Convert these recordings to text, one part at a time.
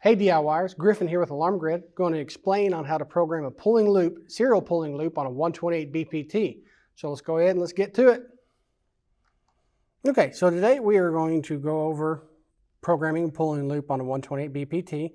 Hey DIYers, Griffin here with Alarm Grid, going to explain on how to program a pulling loop, serial pulling loop on a 128 BPT. So let's go ahead and let's get to it. Okay, so today we are going to go over programming a pulling loop on a 128 BPT.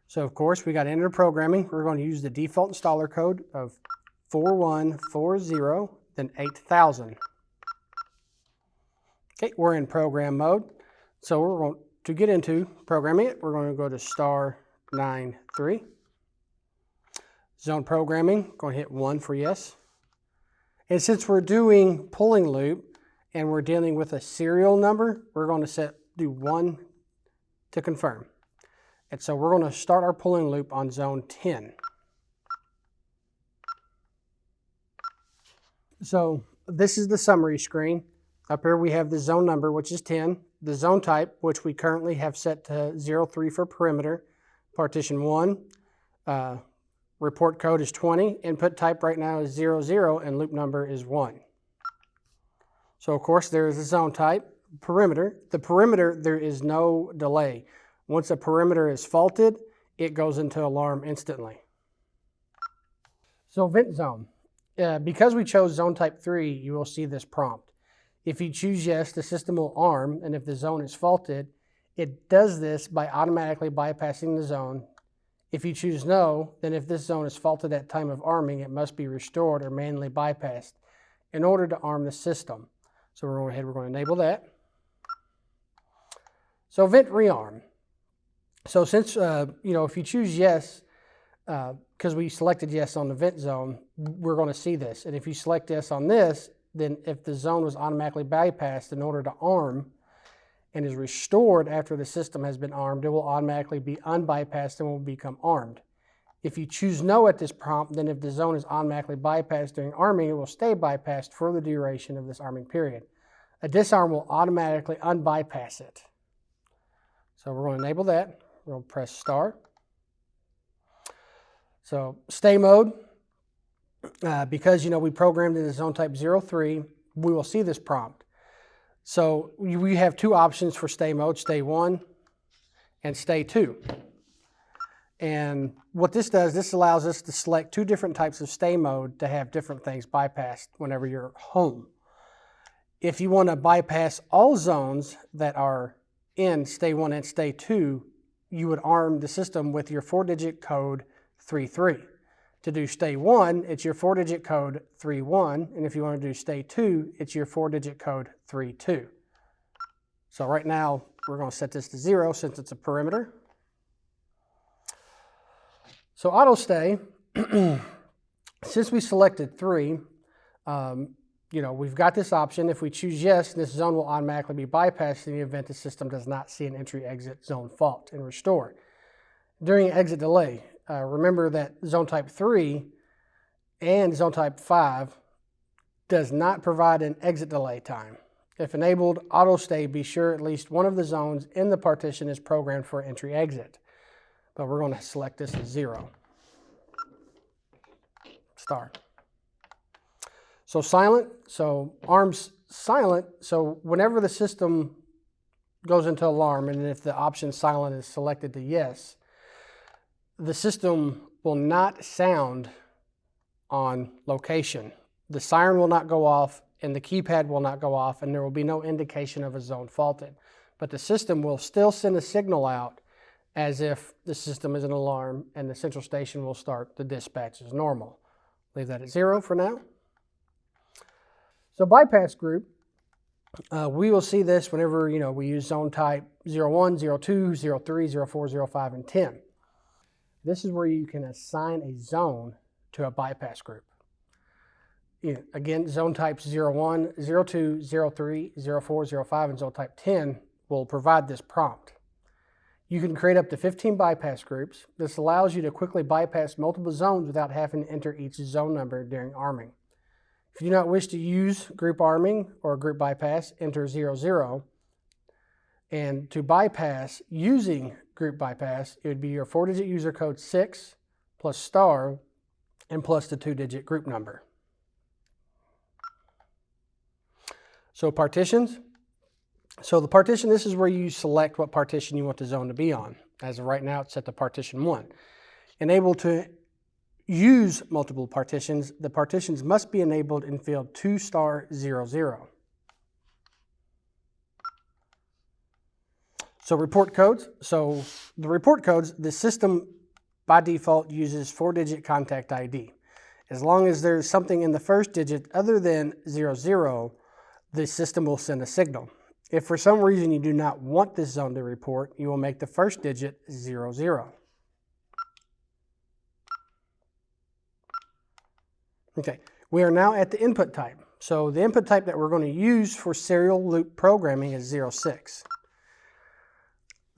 So of course we got to enter programming. We're going to use the default installer code of 4140, then 8000. Okay, we're in program mode. So we're going to get into programming it. We're going to go to *93. Zone programming, going to hit 1 for yes. And since we're doing pulling loop and we're dealing with a serial number, we're going to do 1 to confirm. And so we're going to start our pulling loop on zone 10. So this is the summary screen. Up here we have the zone number, which is 10. The zone type, which we currently have set to 03 for perimeter. Partition 1. Report code is 20. Input type right now is 00, and loop number is 1. So of course there is a zone type. Perimeter. The perimeter, there is no delay. Once a perimeter is faulted, it goes into alarm instantly. So vent zone. Because we chose zone type 3, you will see this prompt. If you choose yes, the system will arm, and if the zone is faulted, it does this by automatically bypassing the zone. If you choose no, then if this zone is faulted at time of arming, it must be restored or manually bypassed in order to arm the system. So we're going to enable that. So vent rearm. So since, if you choose yes, because we selected yes on the vent zone, we're going to see this. And if you select yes on this, then if the zone was automatically bypassed in order to arm and is restored after the system has been armed, it will automatically be unbypassed and will become armed. If you choose no at this prompt, then if the zone is automatically bypassed during arming, it will stay bypassed for the duration of this arming period. A disarm will automatically unbypass it. So we're going to enable that. We're going to press start. So stay mode. Because we programmed in the zone type 03, we will see this prompt. So we have two options for stay mode, stay 1 and stay 2. And what this does, this allows us to select two different types of stay mode to have different things bypassed whenever you're home. If you want to bypass all zones that are in stay 1 and stay 2, you would arm the system with your 4-digit code 33. To do stay 1, it's your 4-digit code 31, and if you want to do stay 2, it's your 4-digit code 32. So right now, we're going to set this to 0 since it's a perimeter. So auto stay, since we selected 3, we've got this option. If we choose yes, this zone will automatically be bypassed in the event the system does not see an entry-exit zone fault and restore. During exit delay, remember that zone type 3 and zone type 5 does not provide an exit delay time. If enabled auto stay, be sure at least one of the zones in the partition is programmed for entry exit. But we're going to select this as 0. Start. So silent, so arms silent, so whenever the system goes into alarm and if the option silent is selected to yes, the system will not sound on location. The siren will not go off and the keypad will not go off and there will be no indication of a zone faulted. But the system will still send a signal out as if the system is an alarm and the central station will start the dispatch as normal. Leave that at 0 for now. So bypass group, we will see this whenever we use zone type 01, 02, 03, 04, 05, and 10. This is where you can assign a zone to a bypass group. Again, zone types 01, 02, 03, 04, 05, and zone type 10 will provide this prompt. You can create up to 15 bypass groups. This allows you to quickly bypass multiple zones without having to enter each zone number during arming. If you do not wish to use group arming or group bypass, enter 00. And to bypass using group bypass, it would be your 4-digit user code 6 plus star and plus the 2-digit group number. So partitions. So the partition, this is where you select what partition you want the zone to be on. As of right now, it's set to partition 1. And able to use multiple partitions, the partitions must be enabled in field 2*00. So report codes. So the report codes, the system by default uses 4-digit contact ID. As long as there's something in the first digit other than 00, the system will send a signal. If for some reason you do not want this zone to report, you will make the first digit 00. Okay, we are now at the input type. So the input type that we're going to use for serial loop programming is 06.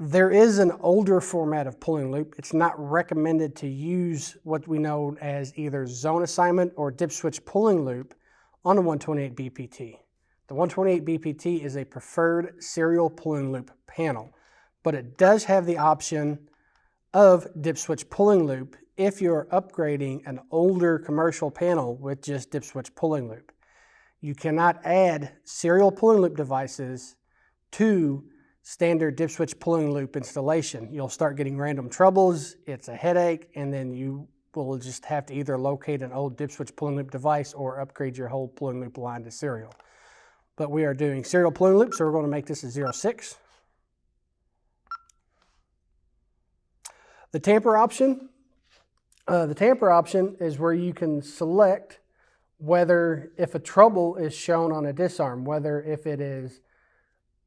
There is an older format of pulling loop. It's not recommended to use what we know as either zone assignment or dip switch pulling loop on a 128BPT. The 128BPT is a preferred serial pulling loop panel, but it does have the option of dip switch pulling loop if you're upgrading an older commercial panel with just dip switch pulling loop. You cannot add serial pulling loop devices to standard dip switch pulling loop installation. You'll start getting random troubles, it's a headache, and then you will just have to either locate an old dip switch pulling loop device or upgrade your whole pulling loop line to serial. But we are doing serial pulling loop, so we're going to make this a 06. The tamper option. The tamper option is where you can select whether if a trouble is shown on a disarm, whether if it is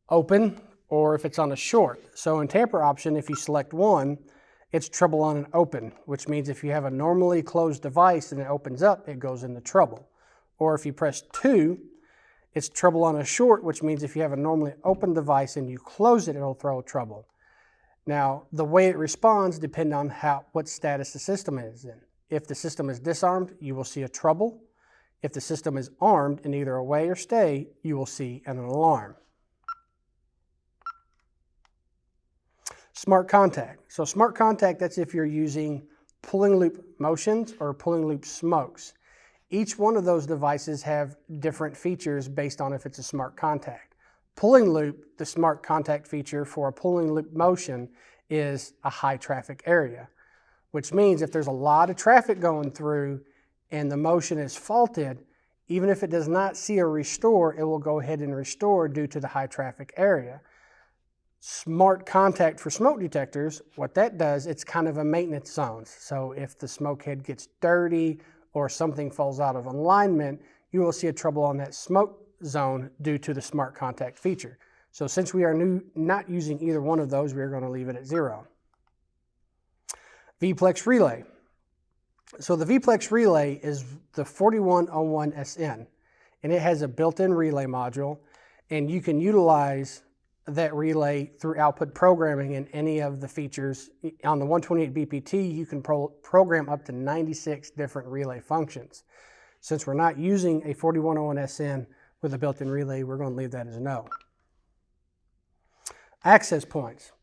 open or if it's on a short. So in tamper option, if you select 1, it's trouble on an open, which means if you have a normally closed device and it opens up, it goes into trouble. Or if you press 2, it's trouble on a short, which means if you have a normally open device and you close it, it'll throw trouble. Now, the way it responds depends on what status the system is in. If the system is disarmed, you will see a trouble. If the system is armed in either away or stay, you will see an alarm. Smart contact. So smart contact, that's if you're using pulling loop motions or pulling loop smokes. Each one of those devices have different features based on if it's a smart contact. Pulling loop, the smart contact feature for a pulling loop motion is a high traffic area, which means if there's a lot of traffic going through and the motion is faulted, even if it does not see a restore, it will go ahead and restore due to the high traffic area. Smart contact for smoke detectors, what that does, it's kind of a maintenance zone. So if the smoke head gets dirty or something falls out of alignment, you will see a trouble on that smoke zone due to the smart contact feature. So since we are not using either one of those, we're going to leave it at 0. VPlex relay. So the VPlex relay is the 4101SN, and it has a built-in relay module, and you can utilize that relay through output programming in any of the features. On the 128BPT, you can program up to 96 different relay functions. Since we're not using a 4101SN with a built-in relay, we're going to leave that as no. Access points.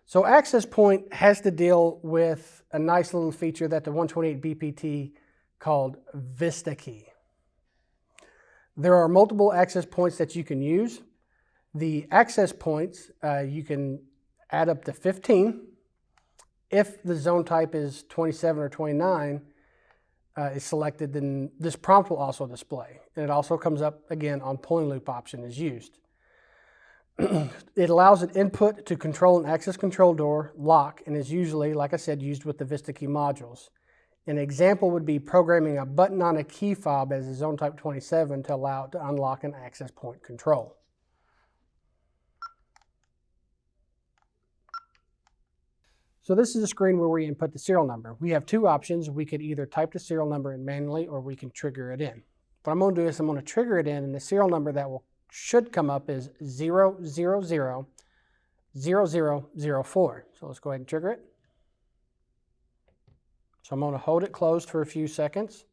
So access point has to deal with a nice little feature that the 128BPT called VISTA key. There are multiple access points that you can use. The access points, you can add up to 15. If the zone type is 27 or 29 is selected, then this prompt will also display. And it also comes up again on pulling loop option is used. It allows an input to control an access control door lock and is usually, like I said, used with the VISTA key modules. An example would be programming a button on a key fob as a zone type 27 to allow it to unlock an access point control. So this is a screen where we input the serial number. We have two options. We could either type the serial number in manually or we can trigger it in. What I'm going to do is I'm going to trigger it in, and the serial number that should come up is 0000004. So let's go ahead and trigger it. So I'm going to hold it closed for a few seconds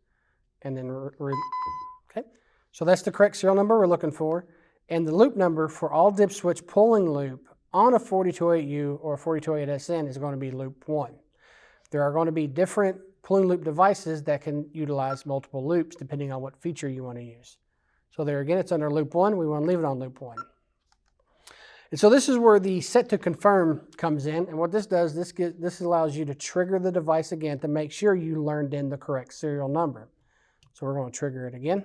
and then okay. So that's the correct serial number we're looking for. And the loop number for all dip switch pulling loop on a 4208U or 4208SN is going to be loop 1. There are going to be different pulling loop devices that can utilize multiple loops depending on what feature you want to use. So there again, it's under loop 1. We want to leave it on loop 1. And so this is where the set to confirm comes in. And what this does, this allows you to trigger the device again to make sure you learned in the correct serial number. So we're going to trigger it again.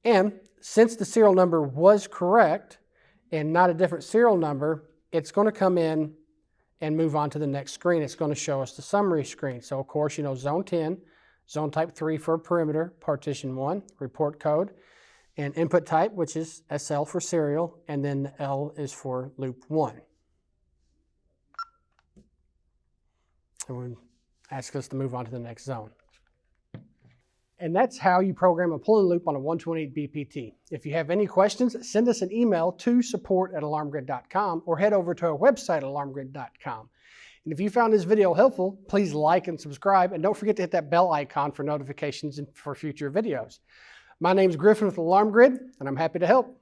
And since the serial number was correct and not a different serial number, it's going to come in and move on to the next screen. It's going to show us the summary screen. So of course, zone 10, zone type 3 for perimeter, partition 1, report code, and input type, which is SL for serial, and then L is for loop 1. And we'll ask us to move on to the next zone. And that's how you program a pull-in loop on a 128BPT. If you have any questions, send us an email to support@alarmgrid.com or head over to our website, alarmgrid.com. And if you found this video helpful, please like and subscribe, and don't forget to hit that bell icon for notifications and for future videos. My name's Griffin with Alarm Grid, and I'm happy to help.